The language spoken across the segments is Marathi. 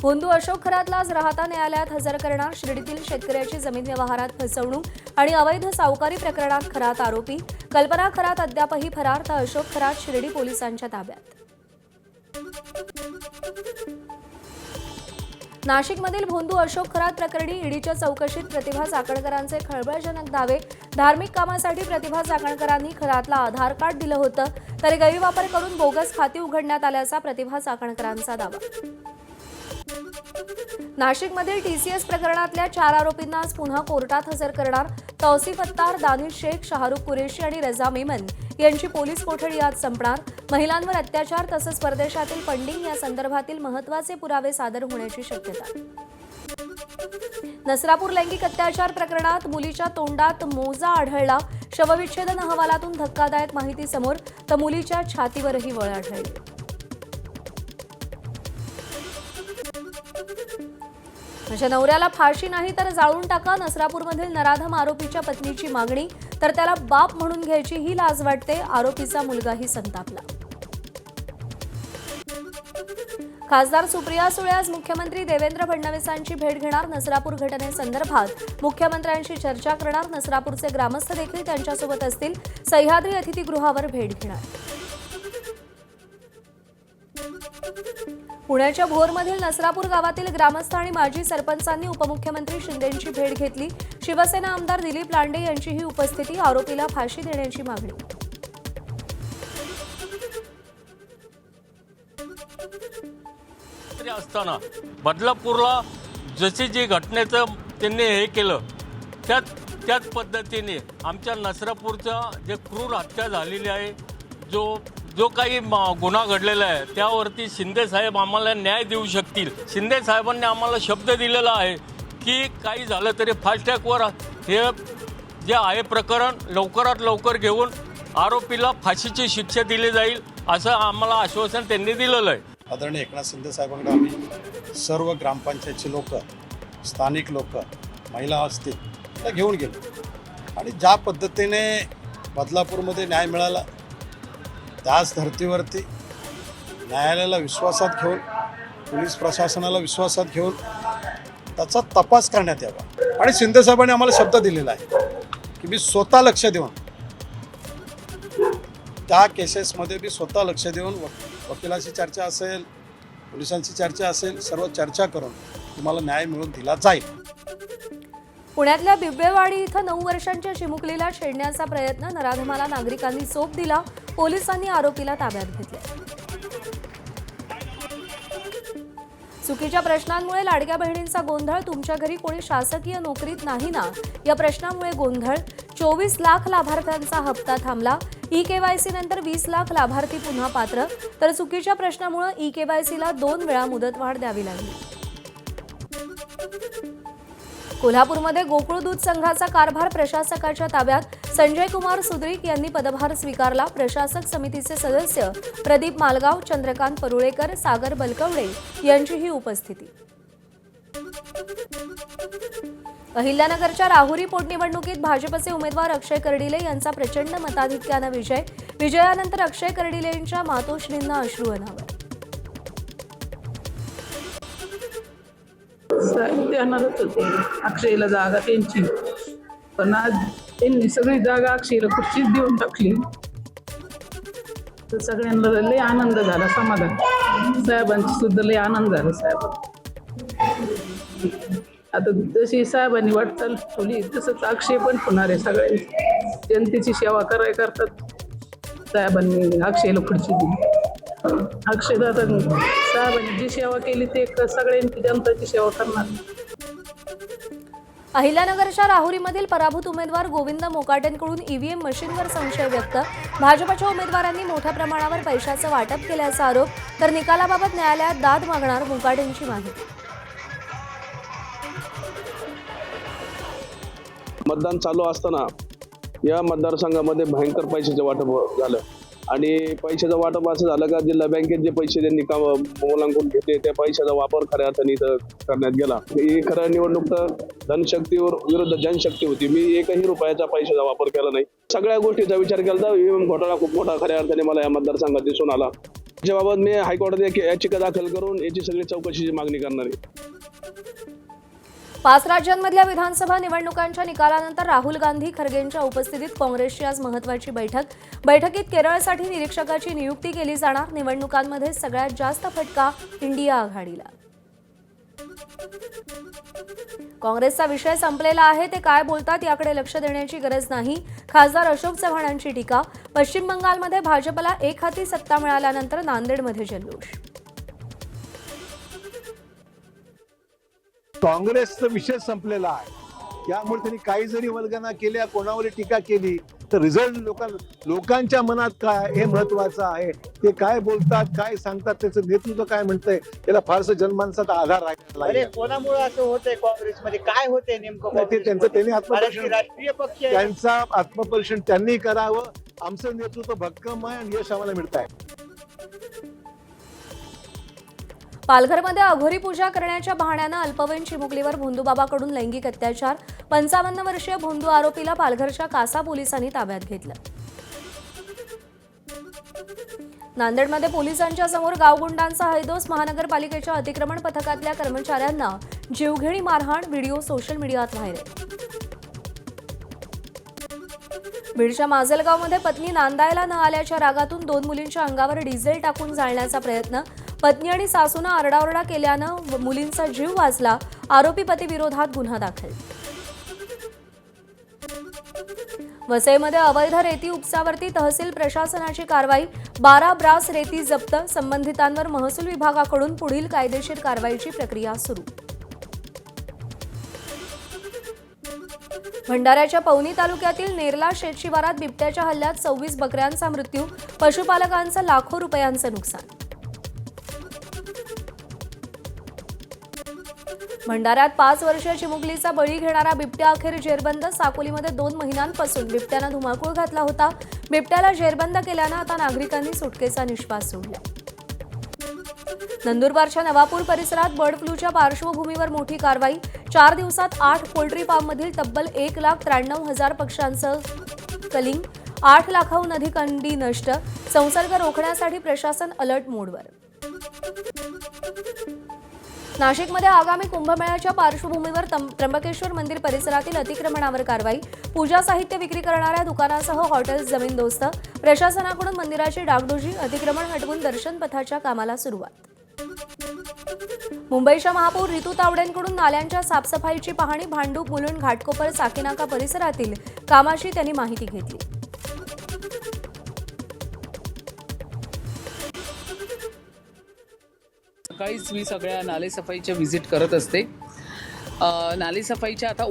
भोंदू अशोक खरातला आज राहता न्यायालयात हजर करणार. शिर्डीतील शेतकऱ्याची जमीन व्यवहारात फसवणूक आणि अवैध सावकारी प्रकरणात खरात आरोपी. कल्पना खरात अद्यापही फरार, तर अशोक खरात शिर्डी पोलिसांच्या ताब्यात. नाशिकमधील भोंदू अशोक खरात प्रकरणी ईडीच्या चौकशीत प्रतिभा चाकणकरांचे खळबळजनक दावे. धार्मिक कामासाठी प्रतिभा चाकणकरांनी खरातला आधार कार्ड दिलं होतं, तर गैरवापर करून बोगस खाती उघडण्यात आल्याचा प्रतिभा चाकणकरांचा दावा. नाशिकमधील टीसीएस प्रकरणातल्या 4 आरोपींना आज पुन्हा कोर्टात हजर करणार. तौसिफ अत्तार, दानिश शेख, शाहरुख कुरेशी आणि रजा मेमन यांची पोलीस कोठडी आज संपणार. महिलांवर अत्याचार तसंच परदेशातील फंडिंग या संदर्भातील महत्त्वाचे पुरावे सादर होण्याची शक्यता. नसरापूर लैंगिक अत्याचार प्रकरणात मुलीच्या तोंडात मोजा आढळला. शवविच्छेदन अहवालातून धक्कादायक माहिती समोर, तर मुलीच्या छातीवरही वळ आढळली. माझ्या नवऱ्याला फाशी नाही तर जाळून टाका, नसरापूरमधील नराधम आरोपीच्या पत्नीची मागणी. तर त्याला बाप म्हणून घ्यायची ही लाज वाटते, आरोपीचा मुलगाही संतापला. खासदार सुप्रिया सुळे आज मुख्यमंत्री देवेंद्र फडणवीसांची भेट घेणार. नसरापूर घटनेसंदर्भात मुख्यमंत्र्यांशी चर्चा करणार. नसरापूरचे ग्रामस्थ देखील त्यांच्यासोबत असतील. सह्याद्री अतिथीगृहावर भेट घेणार. पुण्याच्या भोरमधील नसरापूर गावातील ग्रामस्थ आणि माजी सरपंचांनी उपमुख्यमंत्री शिंदेंची भेट घेतली. शिवसेना आमदार दिलीप लांडे यांचीही उपस्थिती. आरोपीला फाशी देण्याची मागणी. असताना बदलापूरला जशी जी घटनेचं त्यांनी हे केलं त्याच पद्धतीने आमच्या नसरापूरचा जे क्रूर हत्या झालेली आहे, जो काही गुन्हा घडलेला आहे त्यावरती शिंदे साहेब आम्हाला न्याय देऊ शकतील. शिंदे साहेबांनी आम्हाला शब्द दिलेला आहे की काही झालं तरी फास्ट ट्रॅकवर हे जे आहे प्रकरण लवकरात लवकर घेऊन आरोपीला फाशीची शिक्षा दिली जाईल असं आम्हाला आश्वासन त्यांनी दिलेलं आहे. आदरणीय एकनाथ शिंदे साहेबांकडे आम्ही सर्व ग्रामपंचायतचे लोक, स्थानिक लोक, महिला असतील त्या घेऊन गेलो आणि ज्या पद्धतीने बदलापूरमध्ये न्याय मिळाला त्याच धर्तीवरती न्यायालयाला विश्वासात घेऊन, पोलीस प्रशासनाला विश्वासात घेऊन त्याचा तपास करण्यात यावा. आणि शिंदे साहेबांनी आम्हाला शब्द दिलेला आहे की मी स्वतः लक्ष देऊन त्या केसेसमध्ये मी स्वतः लक्ष देऊन वकिलाशी चर्चा असेल, पोलिसांची चर्चा असेल, सर्व चर्चा करून तुम्हाला न्याय मिळवून दिला जाईल. पुण्यातल्या बिब्बेवाडी इथं 9 वर्षांच्या चिमुकलीला छेडण्याचा प्रयत्न. नराधमाला नागरिकांनी चोप दिला. पोलिसांनी आरोपीला ताब्यात घेतले. चुकीच्या प्रश्नांमुळे लाडक्या बहिणींचा गोंधळ. तुमच्या घरी कोणी शासकीय नोकरीत नाही ना, या प्रश्नामुळे गोंधळ. 24 लाख लाभार्थ्यांचा हप्ता थांबला. ई-केवायसी नंतर 20 लाख लाभार्थी पुन्हा पात्र. तर चुकीच्या प्रश्नामुळे ई-केवायसीला 2 वेळा मुदतवाढ द्यावी लागली. कोल्हापूरमध्ये गोकुळ दूध संघाचा कारभार प्रशासकाच्या ताब्यात. संजय कुमार सुद्रिक यांनी पदभार स्वीकारला. प्रशासक समितीचे सदस्य प्रदीप मालगाव, चंद्रकांत परुळेकर, सागर बलकवडे यांचीही उपस्थिती. अहिल्यानगरच्या राहुरी पोटनिवडणुकीत भाजपचे उमेदवार अक्षय कर्डिले यांचा प्रचंड मताधिक्यानं विजय. विजयानंतर अक्षय कर्डिलेंच्या मातोश्रींना अश्रू अनावर. देणारच होते अक्षयला जागा त्यांची, पण आज त्यांनी सगळी जागा अक्षयला खुर्चीच देऊन टाकली. तर सगळ्यांना लय आनंद झाला, समाधान. साहेबांची सुद्धा लय आनंद झाला. साहेब आता जशी साहेबांनी वाटचाल ठेवली तसंच अक्षय पण होणार आहे. सगळ्यांची जनतेची सेवा करतात. साहेबांनी अक्षयला खुर्ची दिली. अक्षय दादा साहेबांनी जी सेवा केली ते सगळ्यांची जनतेची सेवा करणार. अहिल्यानगरच्या राहुरीमधील पराभूत उमेदवार गोविंद मोकाटेंकडून ईव्हीएम मशीनवर संशय व्यक्त. भाजपच्या उमेदवारांनी मोठ्या प्रमाणावर पैशाचं वाटप केल्याचा आरोप. तर निकालाबाबत न्यायालयात दाद मागणार. मोकाटेंची माहिती. मतदान चालू असताना या मतदारसंघामध्ये भयंकर पैशाचं वाटप झालं आणि पैशाचं वाटप असं झालं का जिल्हा बँकेत जे पैसे त्यांनी मुलांकडून घेतले त्या पैशाचा वापर खऱ्या अर्थाने इथं करण्यात गेला. ही खरं निवडणूक तर धनशक्तीवर विरुद्ध जनशक्ती होती. मी एकही रुपयाचा पैशाचा वापर केला नाही. सगळ्या गोष्टीचा विचार केला तर घोटाळा खूप मोठा खऱ्या अर्थाने मला या मतदारसंघात दिसून आला. याबाबत मी हायकोर्टात याचिका दाखल करून याची सगळी चौकशीची मागणी करणार आहे. 5 राज्यांमधल्या विधानसभा निवडणुकांच्या निकालानंतर राहुल गांधी खरगेंच्या उपस्थितीत काँग्रेसची आज महत्त्वाची बैठकीत केरळसाठी निरीक्षकाची नियुक्ती केली जाणार. निवडणुकांमध्ये सगळ्यात जास्त फटका इंडिया आघाडीला. काँग्रेसचा विषय संपलेला आहे, ते काय बोलतात याकडे लक्ष देण्याची गरज नाही. खासदार अशोक चव्हाणांची टीका. पश्चिम बंगालमध्ये भाजपला एक हाती सत्ता मिळाल्यानंतर नांदेडमध्ये जल्लोष. काँग्रेसचा विषय संपलेला आहे, त्यामुळे त्यांनी काही जरी वल्गना केल्या, कोणावर टीका केली तर रिझल्ट लोकांच्या मनात काय हे महत्वाचं आहे. ते काय बोलतात, काय सांगतात, त्याचं नेतृत्व काय म्हणतंय, त्याला फारसं जनमानसाचा आधार राहिला अरे कोणामुळे असं होतंय काँग्रेसमध्ये, काय होतंय नेमकं? ते त्यांचं त्यांनी कारण की आत्मपरीक्षण, राष्ट्रीय पक्ष आहे. त्यांचा आत्मपरीक्षण त्यांनी करावं. आमचं नेतृत्व भक्कम आहे आणि यश आम्हाला मिळत आहे. पालघरमध्ये अघोरी पूजा करण्याच्या बहाण्यानं अल्पवयीन चिमुकलीवर भोंदूबाबाकडून लैंगिक अत्याचार. 55 वर्षीय भोंदू आरोपीला पालघरच्या कासा पोलिसांनी ताब्यात घेतलं. नांदेडमध्ये पोलिसांच्या समोर गावगुंडांचा हैदोस. महानगरपालिकेच्या अतिक्रमण पथकातल्या कर्मचाऱ्यांना जीवघेणी मारहाण. व्हिडिओ सोशल मीडियात व्हायरल. बीडच्या माजलगावमध्ये पत्नी नांदायला न आल्याच्या रागातून 2 मुलींच्या अंगावर डिझेल टाकून जाळण्याचा प्रयत्न. पत्नी आणि सासूनं आरडाओरडा केल्यानं मुलींचा जीव वाचला. आरोपी पती विरोधात गुन्हा दाखल. वसईमध्ये अवैध रेती उपसावरती तहसील प्रशासनाची कारवाई. 12 ब्रास रेती जप्त. संबंधितांवर महसूल विभागाकडून पुढील कायदेशीर कारवाईची प्रक्रिया सुरू. भंडाऱ्याच्या पवनी तालुक्यातील नेरला शेतशिवारात बिबट्याच्या हल्ल्यात 26 बकऱ्यांचा मृत्यू. पशुपालकांचं लाखो रुपयांचं नुकसान. भंडाऱ्यात 5 वर्षीय चिमुकलीचा बळी घेणारा बिबट्या अखेर जेरबंद. साकोलीमध्ये 2 महिन्यांपासून बिबट्यानं धुमाकूळ घातला होता. बिबट्याला जेरबंद केल्यानं आता नागरिकांनी सुटकेचा निश्वास सोडला. नंदुरबारच्या नवापूर परिसरात बर्ड फ्लूच्या पार्श्वभूमीवर मोठी कारवाई. 4 दिवसात 8 पोल्ट्री फार्ममधील तब्बल 1,93,000 पक्ष्यांचं कलिंग. 8 लाखाहून अधिक अंडी नष्ट. संसर्ग रोखण्यासाठी प्रशासन अलर्ट मोडवर. नाशिकमध्ये आगामी कुंभमेळ्याच्या पार्श्वभूमीवर त्र्यंबकेश्वर मंदिर परिसरातील अतिक्रमणावर कारवाई. पूजा साहित्य विक्री करणाऱ्या दुकानासह हॉटेल्स जमीनदोस्त. प्रशासनाकडून मंदिराची डागडुजी. अतिक्रमण हटवून दर्शन पथाच्या कामाला सुरुवात. मुंबईच्या महापौर रितू तावडेंकडून नाल्यांच्या साफसफाईची पाहणी. भांडूप, मुलुंड, घाटकोपर, साकीनाका परिसरातील कामाची त्यांनी माहिती घेतली. सकाळीच मी सगळ्या नालेसफाईच्या व्हिजिट करत असते. नालेसफाईच्या आता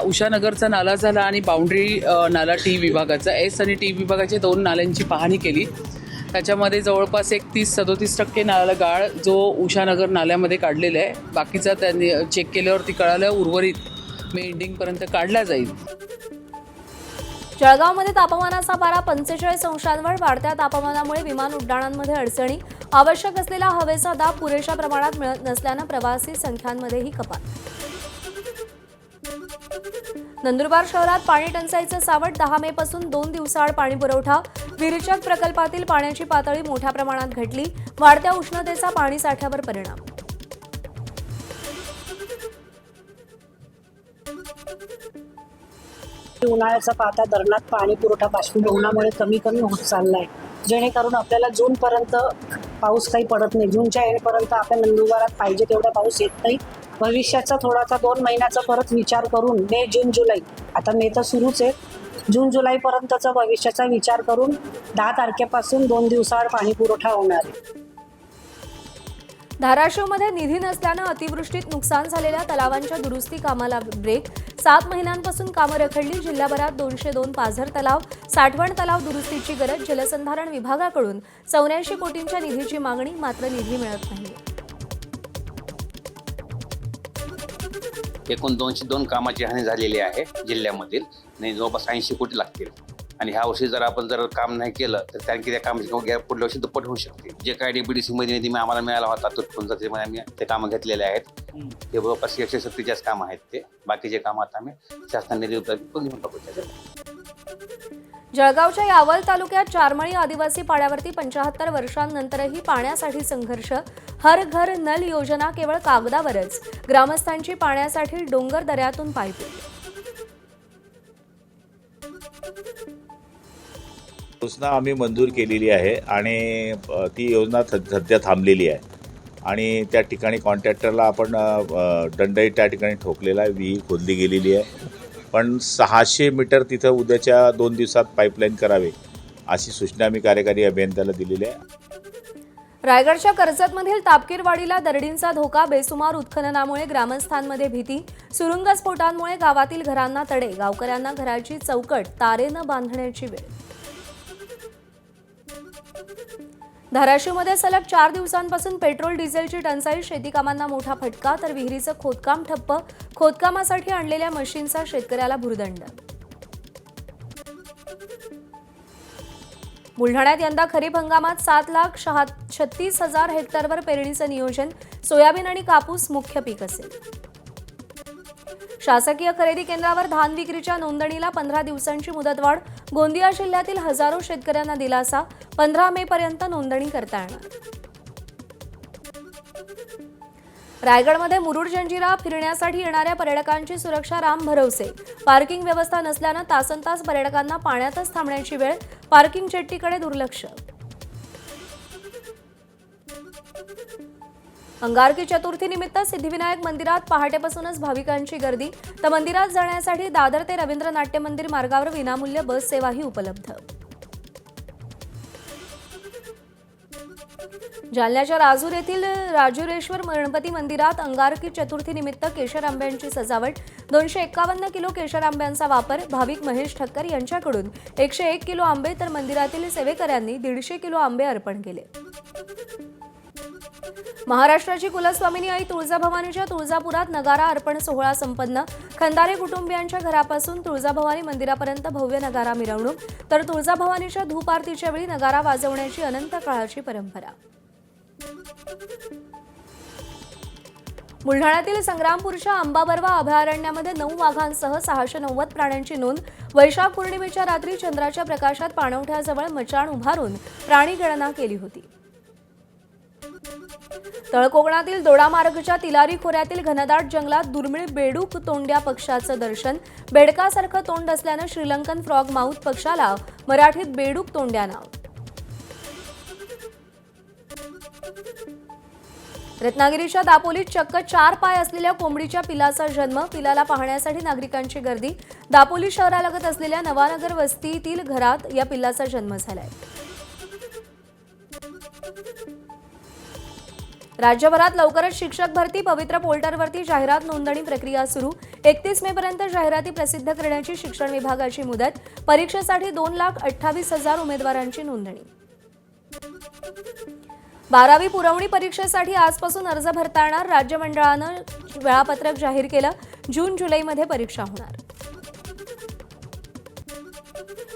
उषानगरचा नाला झाला आणि बाउंड्री नाला टी विभागाचा एस आणि टी विभागाच्या 2 नाल्यांची पाहणी केली. त्याच्यामध्ये जवळपास 30-37% नाला गाळ जो उषानगर नाल्यामध्ये काढलेला आहे. बाकीचा त्यांनी चेक केल्यावरती कळालं उर्वरित मे एंडिंगपर्यंत काढला जाईल. जळगावमध्ये तापमानाचा पारा 45 अंशांवर. वाढत्या तापमानामुळे विमान उड्डाणांमध्ये अडचणी. आवश्यक असलेला हवेचा दाब पुरेशा प्रमाणात मिळत नसल्यानं प्रवासी संख्यांमध्येही कपात. नंदुरबार शहरात पाणी टंचाईचं सावट. 10 मे पासून 2 दिवसाआड पाणी पुरवठा. विरेचक प्रकल्पातील पाण्याची पातळी मोठ्या प्रमाणात घटली. वाढत्या उष्णतेचा पाणी साठ्यावर परिणाम. उन्हाळ्याचा पाहता धरणात पाणी पुरवठा बाष्पीभवनामुळे कमी होत चाललाय, जेणेकरून आपल्याला जूनपर्यंत पाऊस काही पडत नाही. जूनच्या एंडपर्यंत आपल्या नंदुरबारात पाहिजे तेवढा पाऊस येत नाही. भविष्याचा थोडासा 2 महिन्याचा परत विचार करून मे, जून, जुलै, आता मे तर सुरूच आहे, जून जुलैपर्यंतचा भविष्याचा विचार करून 10 तारखेपासून 2 दिवसाआड पाणी पुरवठा होणार आहे. धाराशिवमध्ये निधी नसल्यानं अतिवृष्टीत नुकसान झालेल्या तलावांच्या दुरुस्ती कामाला ब्रेक. 7 महिन्यांपासून कामं रखडली. जिल्ह्याभरात 202 पाझर तलाव, साठवण तलाव दुरुस्तीची गरज. जलसंधारण विभागाकडून 84 कोटींच्या निधीची मागणी, मात्र निधी मिळत नाही. एकूण 202 कामाची हानी झालेली आहे जिल्ह्यामधील आणि जवळपास 80 कोटी लागतील. आणि ह्या वर्षी जर आपण काम नाही केलं तर कारण की त्या कामाची पुढल्या वर्षी दुप्पट होऊ शकते. जे काय DBDC मध्ये निधी आम्हाला मिळाला होता तुटपुंजा त्यामध्ये आम्ही ते कामं घेतलेले आहेत. ते जवळपास 147 कामं आहेत. ते बाकीचे कामं आता आम्ही शासनाने निधी घेऊन टाकू. जळगावच्या यावल तालुक्यात चारमळी आदिवासी पाड्यावरती 75 वर्षांनंतरही पाण्यासाठी संघर्ष. हर घर नल योजना केवळ कागदावरच. ग्रामस्थांची पाण्यासाठी डोंगर दऱ्यातून पायपीट. योजना आम्ही मंजूर केलेली आहे आणि ती योजना सध्या थांबलेली आहे आणि त्या ठिकाणी कॉन्ट्रॅक्टरला आपण दंडही त्या ठिकाणी ठोकलेला आहे. विहीर खोदली गेलेली आहे, पण 600 मीटर तिथं उद्याच्या 2 दिवसात पाईपलाईन करावे अशी सूचना आम्ही कार्यकारी अभियंत्याला दिलेली आहे. रायगडच्या कर्जतमधील तापकीरवाडीला दरडींचा धोका. बेसुमार उत्खननामुळे ग्रामस्थांमध्ये भीती. सुरुंगस्फोटांमुळे गावातील घरांना तडे. गावकऱ्यांना घराची चौकट तारेनं बांधण्याची वेळ. धाराशिवमध्ये सलग 4 दिवसांपासून पेट्रोल डिझेलची टंचाई. शेती कामांना मोठा फटका तर विहिरीचं खोदकाम ठप्प. खोदकामासाठी आणलेल्या मशीनचा शेतकऱ्याला भुर्दंड. बुलढाण्यात यंदा खरीप हंगामात 7,36,000 हेक्टरवर पेरणीचं नियोजन. सोयाबीन आणि कापूस मुख्य पीक असेल. शासकीय खरेदी केंद्रावर धान विक्रीच्या नोंदणीला 15 दिवसांची मुदतवाढ. गोंदिया जिल्ह्यातील हजारो शेतकऱ्यांना दिलासा. 15 मे पर्यंत नोंदणी करता येणार. रायगडमध्ये मुरुड जंजिरा फिरण्यासाठी येणाऱ्या पर्यटकांची सुरक्षा राम भरवसे. पार्किंग व्यवस्था नसल्यानं तासनतास पर्यटकांना पाण्यातच थांबण्याची वेळ. पार्किंग जेट्टीकडे दुर्लक्ष. अंगारकी चतुर्थीनिमित्त सिद्धिविनायक मंदिरात पहाटेपासूनच भाविकांची गर्दी. तर मंदिरात जाण्यासाठी दादर ते रवींद्र नाट्य मंदिर मार्गावर विनामूल्य बस सेवाही उपलब्ध. जालन्याच्या राजूर येथील राजुरेश्वर गणपती मंदिरात अंगारकी चतुर्थीनिमित्त केशर आंब्यांची सजावट. 251 किलो केशर आंब्यांचा वापर. भाविक महेश ठक्कर यांच्याकडून 101 किलो आंबे तर मंदिरातील सेवेकऱ्यांनी 150 किलो आंबे अर्पण केले. महाराष्ट्राची कुलस्वामिनी आई तुळजाभवानीच्या तुळजापुरात नगारा अर्पण सोहळा संपन्न. खंदारे कुटुंबियांच्या घरापासून तुळजाभवानी मंदिरापर्यंत भव्य नगारा मिरवणूक. तर तुळजाभवानीच्या धूप आरतीच्या वेळी नगारा वाजवण्याची अनंत काळाची परंपरा. बुलढाण्यातील संग्रामपूरच्या अंबाबर्वा अभयारण्यामध्ये 9 वाघांसह 690 प्राण्यांची नोंद. वैशाख पौर्णिमेच्या रात्री चंद्राच्या प्रकाशात पाणवठ्याजवळ मचाण उभारून प्राणी गणना केली होती. तळकोकणातील दोडामार्गच्या तिलारी खोऱ्यातील घनदाट जंगलात दुर्मिळ बेडूक तोंड्या पक्षाचं दर्शन. बेडकासारखं तोंड असल्यानं श्रीलंकन फ्रॉग माउथ पक्षाला मराठीत बेडूक तोंड्या नाव. रत्नागिरीच्या दापोलीत चक्क 4 पाय असलेल्या कोंबडीच्या पिलाचा जन्म. पिलाला पाहण्यासाठी नागरिकांची गर्दी. दापोली शहरालगत असलेल्या नवानगर वस्तीतील घरात या पिल्लाचा जन्म झालाय. राज्यभरात लवकरच शिक्षक भरती. पवित्र पोर्टलवरती जाहिरात नोंदणी प्रक्रिया सुरू. 31 मे पर्यंत जाहिराती प्रसिद्ध करण्याची शिक्षण विभागाची मुदत. परीक्षेसाठी 2,28,000 उमेदवारांची नोंदणी. 12वी पुरवणी परीक्षेसाठी आजपासून अर्ज भरता येणार. राज्य मंडळानं वेळापत्रक जाहीर केलं. जून-जुलैमध्ये परीक्षा होणार.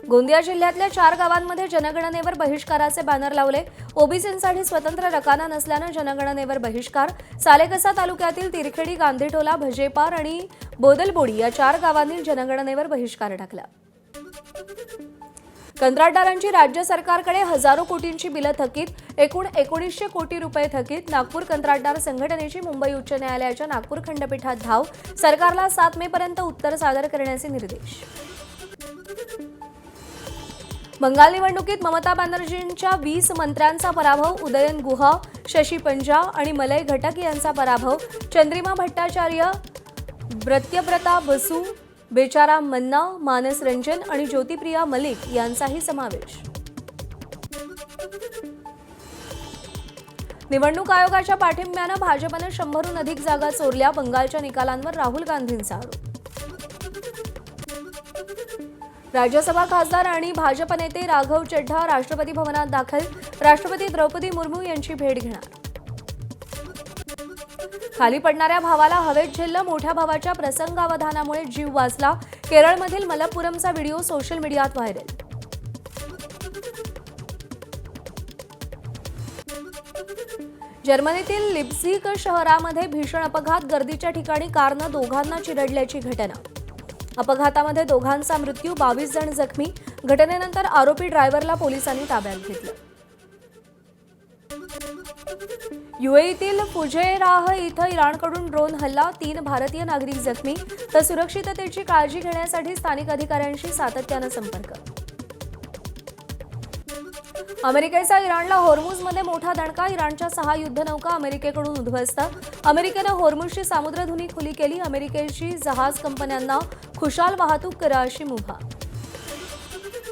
गोंदिया जिल्ह्यातल्या 4 गावांमध्ये जनगणनेवर बहिष्काराचे बॅनर लावले. ओबीसींसाठी स्वतंत्र रकाना नसल्यानं जनगणनेवर बहिष्कार. सालेकसा तालुक्यातील तिरखेडी, गांधीटोला, भजेपार आणि बोदलबोडी या 4 गावांनी जनगणनेवर बहिष्कार टाकला. कंत्राटदारांची राज्य सरकारकडे हजारो कोटींची बिलं थकीत. एकूण 1900 कोटी रुपये थकीत. नागपूर कंत्राटदार संघटनेची मुंबई उच्च न्यायालयाच्या नागपूर खंडपीठात धाव. सरकारला 7 मे पर्यंत उत्तर सादर करण्याचे निर्देश. बंगाल निवडणुकीत ममता बॅनर्जींच्या 20 मंत्र्यांचा पराभव. उदयन गुहा, शशी पंजा आणि मलय घटक यांचा पराभव. चंद्रिमा भट्टाचार्य, प्रत्यव्रता बसू, बेचारा मन्ना, मानस रंजन आणि ज्योतिप्रिया मलिक यांचाही समावेश. निवडणूक आयोगाच्या पाठिंब्यानं भाजपनं 100हून अधिक जागा चोरल्या. बंगालच्या निकालांवर राहुल गांधींचा आरोप. राज्यसभा खासदार आणि भाजप नेते राघव चड्ढा राष्ट्रपती भवनात दाखल. राष्ट्रपती द्रौपदी मुर्मू यांची भेट घेणार. खाली पडणाऱ्या भावाला हवेत झेललं. मोठ्या भावाच्या प्रसंगावधानामुळे जीव वाचला. केरळमधील मलप्पुरमचा व्हिडिओ सोशल मीडियात व्हायरल. जर्मनीतील लिप्झिग शहरामध्ये भीषण अपघात. गर्दीच्या ठिकाणी कारनं दोघांना चिरडल्याची घटना. अपघातामध्ये दोघांचा मृत्यू, 22 जण जखमी. घटनेनंतर आरोपी ड्रायव्हरला पोलिसांनी ताब्यात घेतलं. युएईतील फुजेराह इथं इराणकडून ड्रोन हल्ला, 3 भारतीय नागरिक जखमी. तर सुरक्षिततेची काळजी घेण्यासाठी स्थानिक अधिकाऱ्यांशी सातत्यानं संपर्क. अमेरिकेचा इराणला होर्मुझमध्ये मोठा दणका, इराणच्या 6 युद्धनौका अमेरिकेकडून उद्ध्वस्त. अमेरिकेनं होर्मुझची सामुद्रधुनी खुली केली. अमेरिकेची जहाज कंपन्यांना खुशाल वाहतूक करा अशी मुभा.